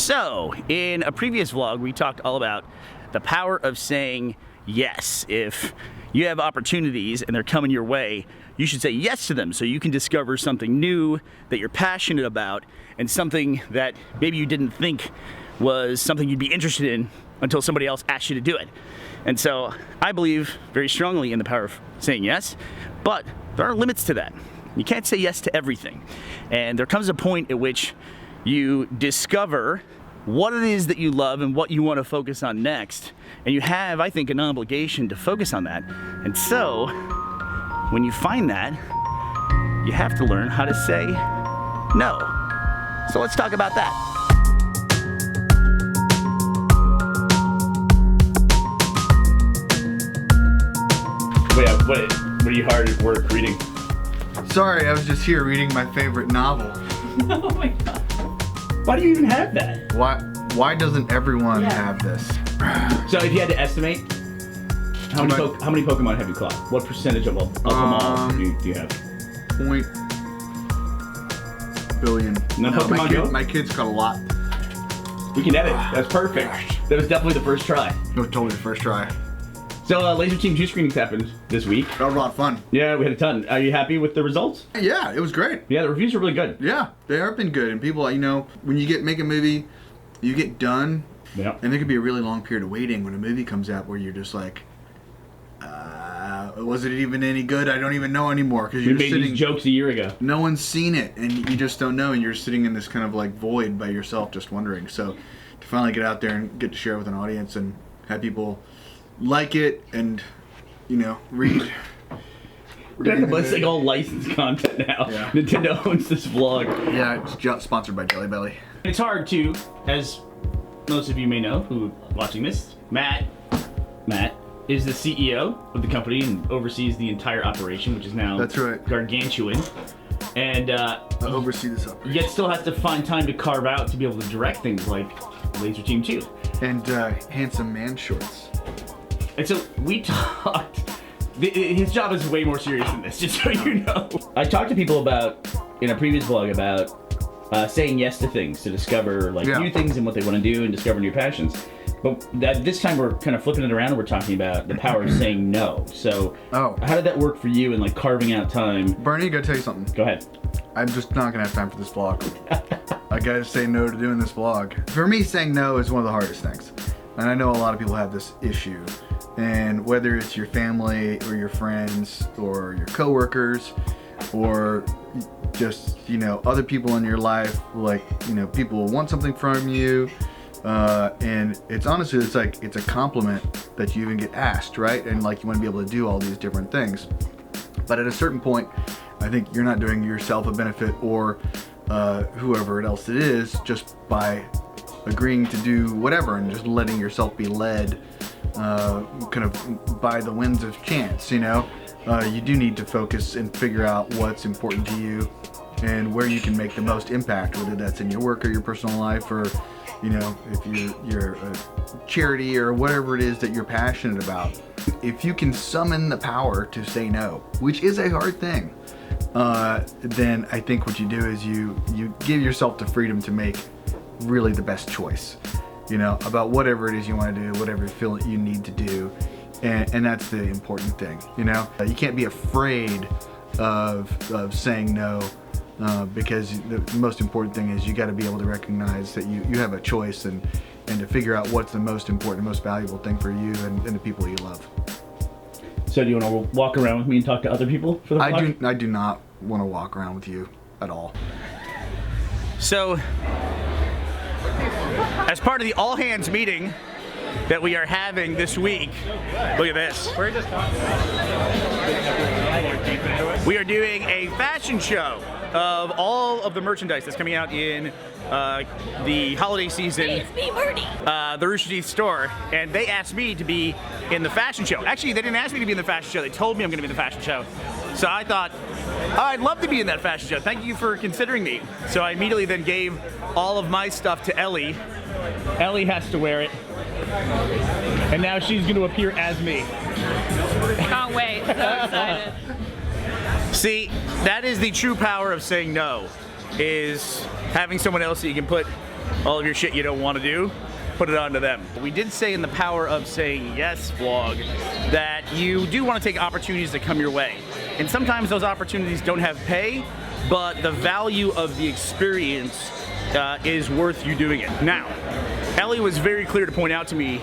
So, in a previous vlog, we talked all about the power of saying yes. If you have opportunities and they're coming your way, you should say yes to them so you can discover something new that you're passionate about and something that maybe you didn't think was something you'd be interested in until somebody else asked you to do it. And so I believe very strongly in the power of saying yes, but there are limits to that. You can't say yes to everything. And there comes a point at which you discover what it is that you love and what you want to focus on next. And you have, I think, an obligation to focus on that. And so, when you find that, you have to learn how to say no. So let's talk about that. What are you hard at work reading? Sorry, I was just here reading my favorite novel. Oh my god. Why do you even have that? Why doesn't everyone have this? So if you had to estimate, how many Pokemon have you caught? What percentage of them all do you have? Point billion. My kids caught a lot. We can edit. That's perfect. That was definitely the first try. It was totally the first try. So Laser Team 2 screenings happened this week. That was a lot of fun. Yeah, we had a ton. Are you happy with the results? Yeah, it was great. Yeah, the reviews are really good. Yeah, they have been good. And people, you know, when you make a movie, you get done, and there could be a really long period of waiting when a movie comes out where you're just like, was it even any good? I don't even know anymore. Because you made these jokes a year ago. No one's seen it, and you just don't know, and you're sitting in this kind of like void by yourself, just wondering. So to finally get out there and get to share with an audience and have people like it and, you know, read. It's like all licensed content now. Yeah. Nintendo owns this vlog. Yeah, it's sponsored by Jelly Belly. It's hard to, as most of you may know who are watching this, Matt is the CEO of the company and oversees the entire operation, which is now gargantuan. And I oversee this operation. Yet still has to find time to carve out to be able to direct things like Laser Team 2. And handsome man shorts. And so we talked. His job is way more serious than this, just so you know. I talked to people about, in a previous vlog, about saying yes to things to discover new things and what they want to do and discover new passions. But this time we're kind of flipping it around and we're talking about the power of saying no. So how did that work for you in like carving out time? Burnie, I gotta tell you something. Go ahead. I'm just not gonna have time for this vlog. I gotta say no to doing this vlog. For me, saying no is one of the hardest things. And I know a lot of people have this issue. And whether it's your family or your friends or your coworkers or just, you know, other people in your life, like, you know, people want something from you. And it's honestly, it's a compliment that you even get asked, right? And like you want to be able to do all these different things. But at a certain point, I think you're not doing yourself a benefit or whoever else it is just by agreeing to do whatever and just letting yourself be led kind of by the winds of chance, you know? You do need to focus and figure out what's important to you and where you can make the most impact, whether that's in your work or your personal life or, you know, if you're a charity or whatever it is that you're passionate about. If you can summon the power to say no, which is a hard thing, then I think what you do is you give yourself the freedom to make really the best choice, you know, about whatever it is you want to do, whatever you feel that you need to do. And that's the important thing, you know? You can't be afraid of saying no because the most important thing is you got to be able to recognize that you have a choice and to figure out what's the most important, most valuable thing for you and the people you love. So do you want to walk around with me and talk to other people for the vlog? I do not want to walk around with you at all. So, as part of the all hands meeting that we are having this week, look at this. We are doing a fashion show of all of the merchandise that's coming out in the holiday season. Hey, it's me, Burnie. The Rooster Teeth store, and they asked me to be in the fashion show. Actually, they didn't ask me to be in the fashion show. They told me I'm going to be in the fashion show. So I thought, oh, I'd love to be in that fashion show. Thank you for considering me. So I immediately then gave all of my stuff to Ellie. Ellie has to wear it. And now she's going to appear as me. Can't wait. So excited. See, that is the true power of saying no, is having someone else that you can put all of your shit you don't want to do, put it onto them. We did say in the Power of Saying Yes vlog that you do want to take opportunities that come your way. And sometimes those opportunities don't have pay, but the value of the experience is worth you doing it. Now, Ellie was very clear to point out to me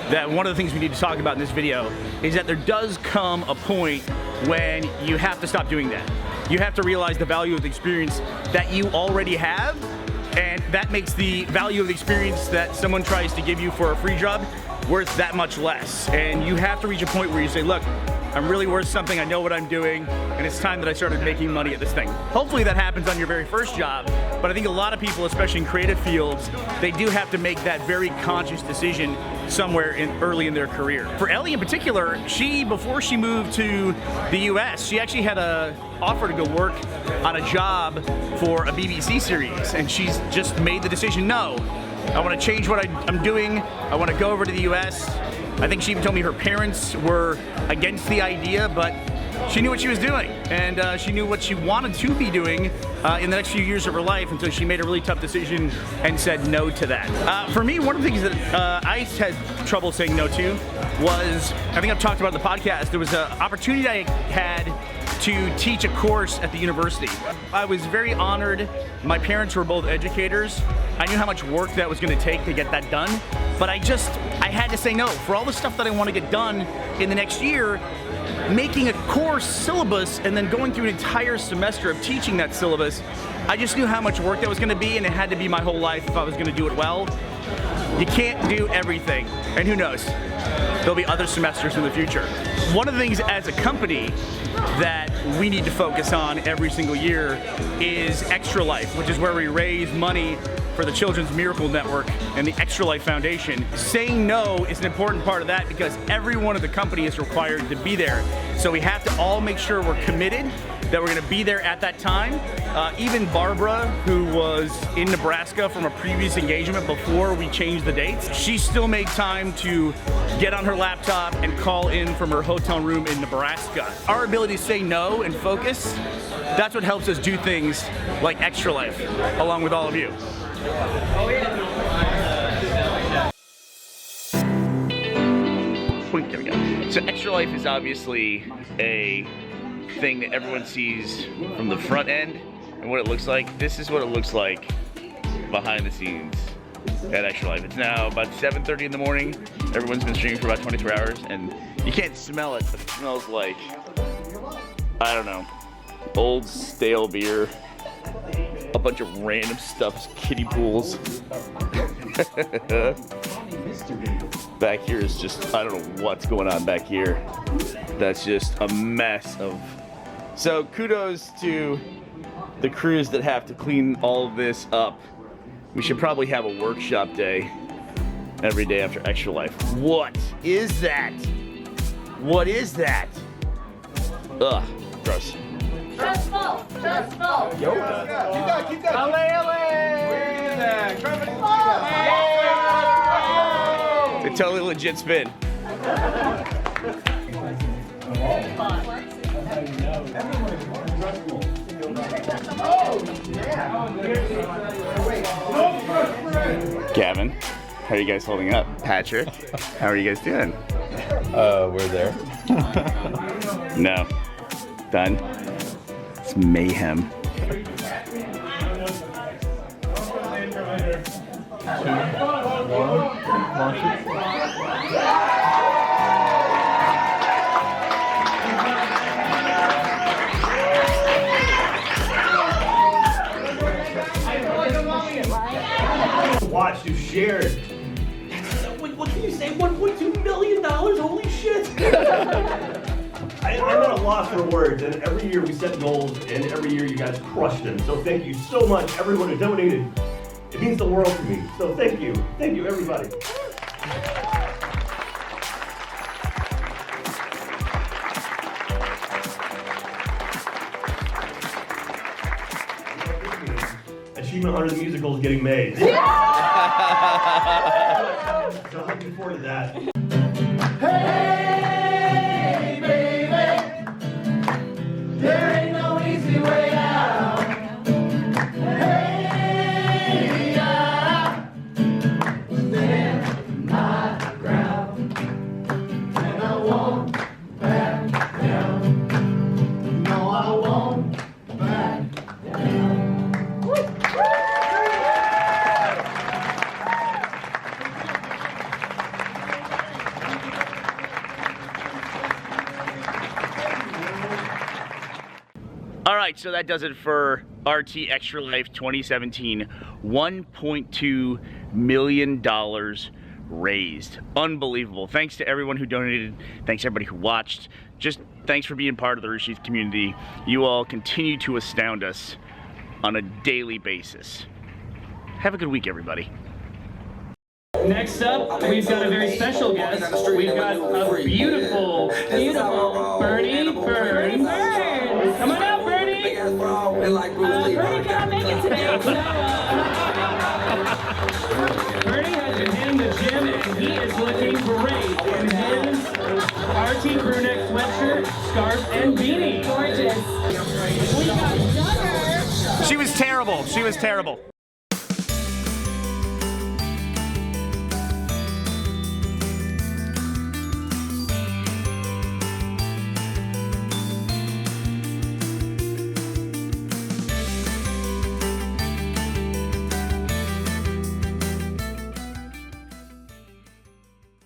that one of the things we need to talk about in this video is that there does come a point when you have to stop doing that. You have to realize the value of the experience that you already have, and that makes the value of the experience that someone tries to give you for a free job worth that much less. And you have to reach a point where you say, look, I'm really worth something, I know what I'm doing, and it's time that I started making money at this thing. Hopefully that happens on your very first job, but I think a lot of people, especially in creative fields, they do have to make that very conscious decision somewhere early in their career. For Ellie in particular, before she moved to the US, she actually had an offer to go work on a job for a BBC series, and she's just made the decision, no, I want to change what I'm doing, I want to go over to the US. I think she even told me her parents were against the idea, but she knew what she was doing, and she knew what she wanted to be doing in the next few years of her life until she made a really tough decision and said no to that. For me, one of the things that I had trouble saying no to was, I think I've talked about in the podcast, there was an opportunity I had to teach a course at the university. I was very honored. My parents were both educators. I knew how much work that was going to take to get that done, but I had to say no. For all the stuff that I want to get done in the next year, making a course syllabus and then going through an entire semester of teaching that syllabus, I just knew how much work that was going to be, and it had to be my whole life if I was going to do it well. You can't do everything, and who knows, there'll be other semesters in the future. One of the things as a company that we need to focus on every single year is Extra Life, which is where we raise money for the Children's Miracle Network and the Extra Life Foundation. Saying no is an important part of that because everyone at the company is required to be there. So we have to all make sure we're committed, that we're gonna be there at that time. Even Barbara, who was in Nebraska from a previous engagement before we changed the dates, she still made time to get on her laptop and call in from her hotel room in Nebraska. Our ability to say no and focus, that's what helps us do things like Extra Life, along with all of you. There we go. So Extra Life is obviously a thing that everyone sees from the front end and what it looks like. This is what it looks like behind the scenes at Extra Life. It's now about 7:30 in the morning. Everyone's been streaming for about 24 hours, and you can't smell it, but it smells like, I don't know, old stale beer, a bunch of random stuff, kiddie pools. Back here is just, I don't know what's going on back here. That's just a mess of... So kudos to the crews that have to clean all of this up. We should probably have a workshop day every day after Extra Life. What is that? What is that? Ugh, gross. Just full. Just full. Yo, keep that. It's a totally legit spin. Gavin, how are you guys holding up? Patrick, how are you guys doing? We're there. No. Done. It's mayhem. Watched, you shared. What can you say? $1.2 million? Holy shit! I'm at a loss for words, and every year we set goals, and every year you guys crushed them. So thank you so much, everyone who donated. It means the world to me. So thank you everybody. Achievement Hunter the musical is getting made. Yeah! So I'm looking forward to that. Hey, baby, there ain't no easy way out. Hey, All right, so that does it for RT Extra Life 2017. $1.2 million raised. Unbelievable. Thanks to everyone who donated. Thanks to everybody who watched. Just thanks for being part of the Rooster Teeth community. You all continue to astound us on a daily basis. Have a good week, everybody. Next up, we've got a very special guest. We've got a beautiful Burnie Burns. Come on out, Burnie! Burnie cannot make it today. Bernie has been hitting the gym and he is looking great in his RT crew neck sweatshirt, scarf, and beanie. Gorgeous. We got Duggar. She was terrible. She was terrible.